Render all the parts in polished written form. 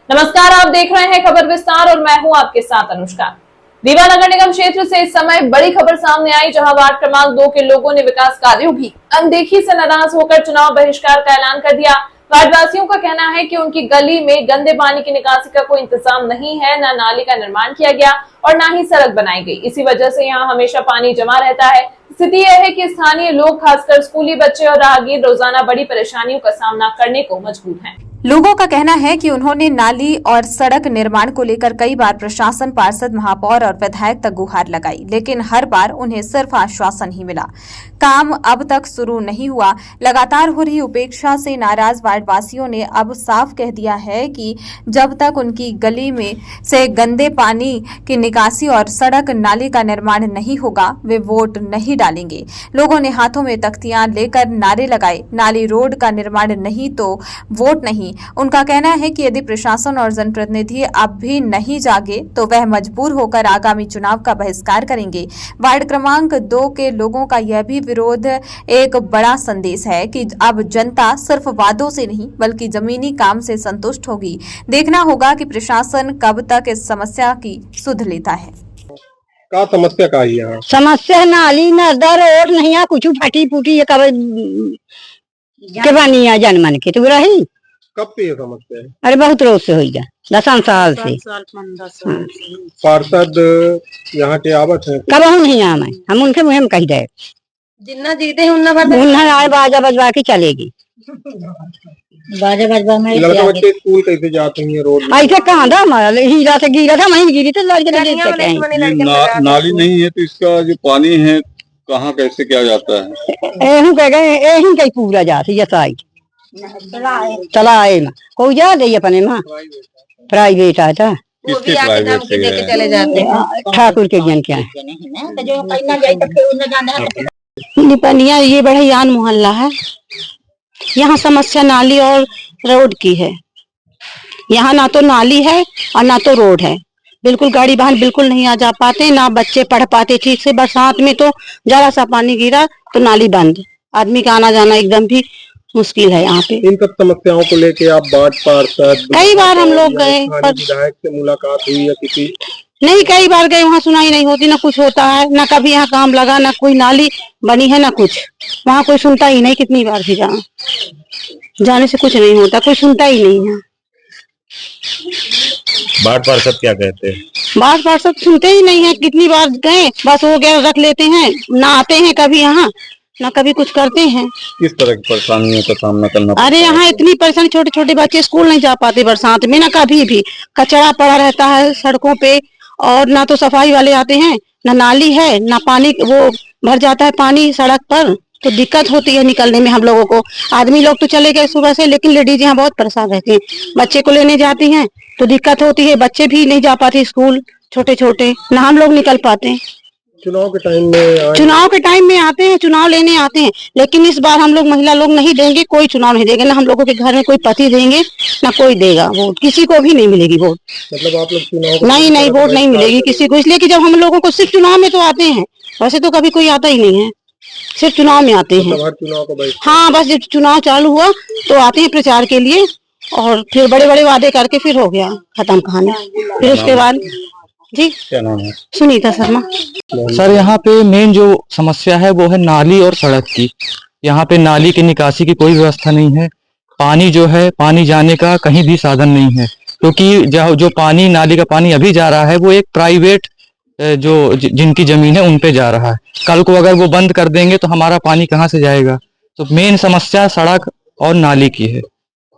नमस्कार, आप देख रहे हैं खबर विस्तार और मैं हूं आपके साथ अनुष्का। रीवा नगर निगम क्षेत्र से इस समय बड़ी खबर सामने आई, जहां वार्ड क्रमांक 2 के लोगों ने विकास कार्यों की अनदेखी से नाराज होकर चुनाव बहिष्कार का ऐलान कर दिया। वार्ड वासियों का कहना है कि उनकी गली में गंदे पानी की निकासी का कोई इंतजाम नहीं है, न नाली का निर्माण किया गया और न ही सड़क बनाई गई। इसी वजह से यहाँ हमेशा पानी जमा रहता है। स्थिति यह है कि स्थानीय लोग, खासकर स्कूली बच्चे और राहगीर, रोजाना बड़ी परेशानियों का सामना करने को मजबूर हैं। लोगों का कहना है कि उन्होंने नाली और सड़क निर्माण को लेकर कई बार प्रशासन, पार्षद, महापौर और विधायक तक गुहार लगाई, लेकिन हर बार उन्हें सिर्फ आश्वासन ही मिला। काम अब तक शुरू नहीं हुआ। लगातार हो रही उपेक्षा से नाराज वार्डवासियों ने अब साफ कह दिया है कि जब तक उनकी गली में से गंदे पानी की निकासी और सड़क, नाली का निर्माण नहीं होगा, वे वोट नहीं डालेंगे। लोगों ने हाथों में तख्तियां लेकर नारे लगाए, नाली रोड का निर्माण नहीं तो वोट नहीं। उनका कहना है कि यदि प्रशासन और जनप्रतिनिधि अब भी नहीं जागे तो वह मजबूर होकर आगामी चुनाव का बहिष्कार करेंगे। वार्ड क्रमांक 2 के लोगों का यह भी विरोध एक बड़ा संदेश है कि अब जनता सिर्फ वादों से नहीं बल्कि जमीनी काम से संतुष्ट होगी। देखना होगा कि प्रशासन कब तक इस समस्या की सुध लेता है। का समस्या का ही यहाँ समस्या नाली नर्दा रोड नहीं कुछ फटी फूटी के बनी जनमन के तो रही। कब से ये समस्या है? अरे बहुत रोज से हो गया, 10 साल से। पार्षद यहाँ के आवत है? कब हम नहीं आए, हम उनके मुँह में कह दे जिन्ना जीते हैं उन्ना आए बाजा बजवा के चलेगी। बाजा बजवा में बच्चे स्कूल कैसे जाते हैं रोड? ऐसे कहाँ था हमारा हीरा से गिरा था, वहीं गिरी तो नाली नहीं है तो इसका जो पानी है कहाँ कैसे क्या जाता है? यही कह गए, यही कहीं पूरा जाती चलाए में कोई जा रही अपने माँ प्राइवेट आता किसके प्राइवेट से चले जाते हैं ठाकुर के जन क्या निपनिया। ये बढ़ियान मोहल्ला है, यहाँ समस्या नाली और रोड की है। यहाँ ना तो नाली है और ना तो रोड है, बिल्कुल गाड़ी वाहन बिल्कुल नहीं आ जा पाते, ना बच्चे पढ़ पाते ठीक से। बरसात में तो जरा सा पानी गिरा तो नाली बंद, आदमी का आना जाना एकदम भी मुश्किल है यहाँ पे। इन सब समस्याओं को लेके आप वार्ड पार्षद, कई बार हम लोग गए, विधायक से मुलाकात हुई या किसी? नहीं, कई बार गए, वहाँ सुनाई नहीं होती, ना कुछ होता है, ना कभी यहाँ काम लगा, ना कोई नाली बनी है, ना कुछ। वहाँ कोई सुनता ही नहीं, कितनी बार भी जाने से कुछ नहीं होता, कोई सुनता ही नहीं है। वार्ड पार्षद क्या कहते हैं? वार्ड पार्षद सुनते ही नहीं है, कितनी बार गए, बस हो गया रख लेते हैं, ना आते हैं कभी यहाँ, ना कभी कुछ करते हैं। किस तरह की परेशानियों का सामना करना? अरे यहाँ इतनी परेशानी, छोटे छोटे बच्चे स्कूल नहीं जा पाते बरसात में, ना कभी भी कचरा पड़ा रहता है सड़कों पे, और ना तो सफाई वाले आते हैं, ना नाली है, ना पानी, वो भर जाता है पानी सड़क पर, तो दिक्कत होती है निकलने में हम लोगों को। आदमी लोग तो चले गए सुबह से, लेकिन लेडीज यहाँ बहुत परेशान रहती हैं। बच्चे को लेने जाती हैं तो दिक्कत होती है, बच्चे भी नहीं जा पाते स्कूल, छोटे छोटे, ना हम लोग निकल पाते हैं। चुनाव के टाइम में आते हैं, चुनाव लेने आते हैं, लेकिन इस बार हम लोग महिला लोग नहीं देंगे, कोई चुनाव नहीं देंगे, ना हम लोगों के घर में कोई पति देंगे, ना कोई देगा वोट, किसी को भी नहीं मिलेगी वोट। मतलब आप लोग चुनाव नहीं वोट नहीं मिलेगी किसी को, इसलिए कि जब हम लोगों को सिर्फ चुनाव में तो आते हैं, वैसे तो कभी कोई आता ही नहीं है, सिर्फ चुनाव में आते हैं। हाँ, बस जब चुनाव चालू हुआ तो आते हैं प्रचार के लिए, और फिर बड़े बड़े वादे करके फिर हो गया खत्म कहानी। फिर उसके बाद जी, क्या नाम है? सुनीता शर्मा। सर, यहाँ पे मेन जो समस्या है वो है नाली और सड़क की। यहाँ पे नाली की निकासी की कोई व्यवस्था नहीं है, पानी जो है, पानी जाने का कहीं भी साधन नहीं है, क्योंकि जो पानी, नाली का पानी अभी जा रहा है वो एक प्राइवेट जिनकी जमीन है उन पे जा रहा है। कल को अगर वो बंद कर देंगे तो हमारा पानी कहाँ से जाएगा? तो मेन समस्या सड़क और नाली की है।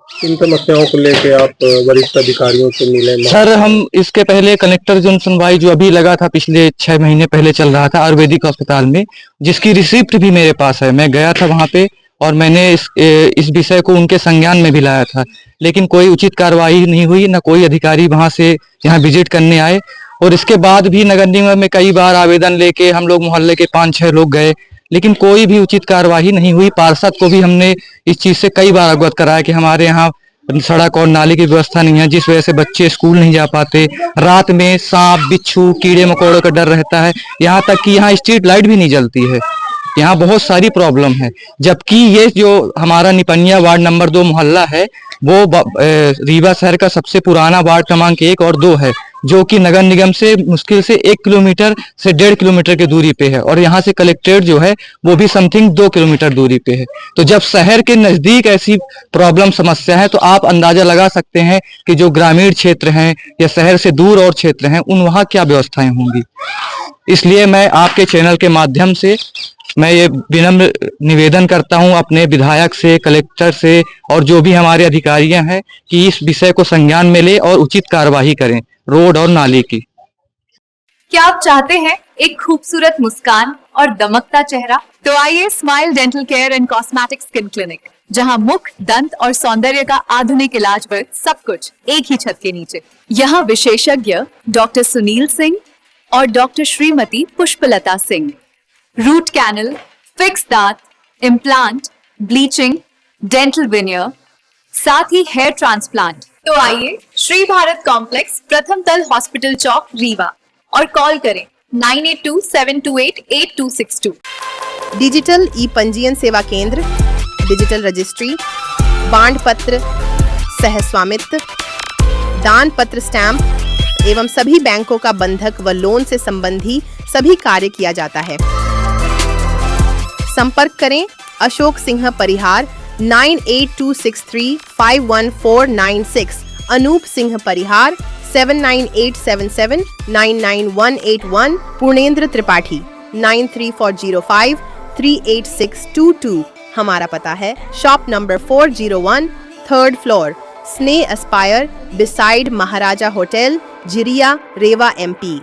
इन समस्याओं को लेके आप वरिष्ठ अधिकारियों से मिले? सर, हम इसके पहले कलेक्टर जन सुनवाई जो अभी लगा था, पिछले 6 महीने पहले चल रहा था आयुर्वेदिक अस्पताल में, जिसकी रिसिप्ट भी मेरे पास है, मैं गया था वहां पे और मैंने इस विषय को उनके संज्ञान में भी लाया था, लेकिन कोई उचित कार्रवाई नहीं हुई, ना कोई अधिकारी वहां से यहाँ विजिट करने आए। और इसके बाद भी नगर निगम में कई बार आवेदन लेके हम लोग मोहल्ले के 5-6 लोग गए, लेकिन कोई भी उचित कार्यवाही नहीं हुई। पार्षद को भी हमने इस चीज से कई बार अवगत कराया कि हमारे यहाँ सड़क और नाली की व्यवस्था नहीं है, जिस वजह से बच्चे स्कूल नहीं जा पाते, रात में सांप, बिच्छू, कीड़े मकोड़ों का डर रहता है, यहाँ तक कि यहाँ स्ट्रीट लाइट भी नहीं जलती है। यहाँ बहुत सारी प्रॉब्लम है, जबकि ये जो हमारा निपनिया वार्ड नंबर 2 मोहल्ला है, वो रीवा शहर का सबसे पुराना वार्ड क्रमांक 1 और 2 है, जो कि नगर निगम से मुश्किल से 1 किलोमीटर से 1.5 किलोमीटर की दूरी पे है, और यहाँ से कलेक्ट्रेट जो है वो भी समथिंग 2 किलोमीटर दूरी पे है। तो जब शहर के नजदीक ऐसी प्रॉब्लम समस्या है, तो आप अंदाजा लगा सकते हैं कि जो ग्रामीण क्षेत्र हैं या शहर से दूर और क्षेत्र हैं, उन वहाँ क्या व्यवस्थाएं होंगी। इसलिए मैं आपके चैनल के माध्यम से मैं ये विनम्र निवेदन करता हूं अपने विधायक से, कलेक्टर से और जो भी हमारे अधिकारियां हैं कि इस विषय को संज्ञान में ले और उचित कार्यवाही करें रोड और नाली की। क्या आप चाहते हैं एक खूबसूरत मुस्कान और दमकता चेहरा? तो आइए smile dental care and cosmetic skin clinic, जहां मुख, दंत और सौंदर्य का आधुनिक इलाज वर्ग सब कुछ एक ही छत के नीचे। यहाँ विशेषज्ञ डॉक्टर सुनील सिंह और doctor Shrimati Pushpalata Singh root canal, fix दांत, इम्प्लांट, ब्लीचिंग, डेंटल विनियर, साथ ही हेयर ट्रांसप्लांट। तो आइए श्री भारत कॉम्प्लेक्स, प्रथम तल, हॉस्पिटल चौक, रीवा, और कॉल करें 9827288262। डिजिटल ई पंजीयन सेवा केंद्र, डिजिटल रजिस्ट्री, बांड पत्र, सहस्वामित्व, दान पत्र, स्टैंप एवं सभी बैंकों का बंधक व लोन से संबंधी सभी कार्य किया जाता है। संपर्क करें अशोक सिंह परिहार 9826351496, अनूप सिंह परिहार 7987799181, पूर्णेंद्र त्रिपाठी 9340538622। हमारा पता है शॉप नंबर 401, 3rd फ्लोर, स्नेह एस्पायर, बिसाइड महाराजा होटल, जिरिया, रेवा, MP।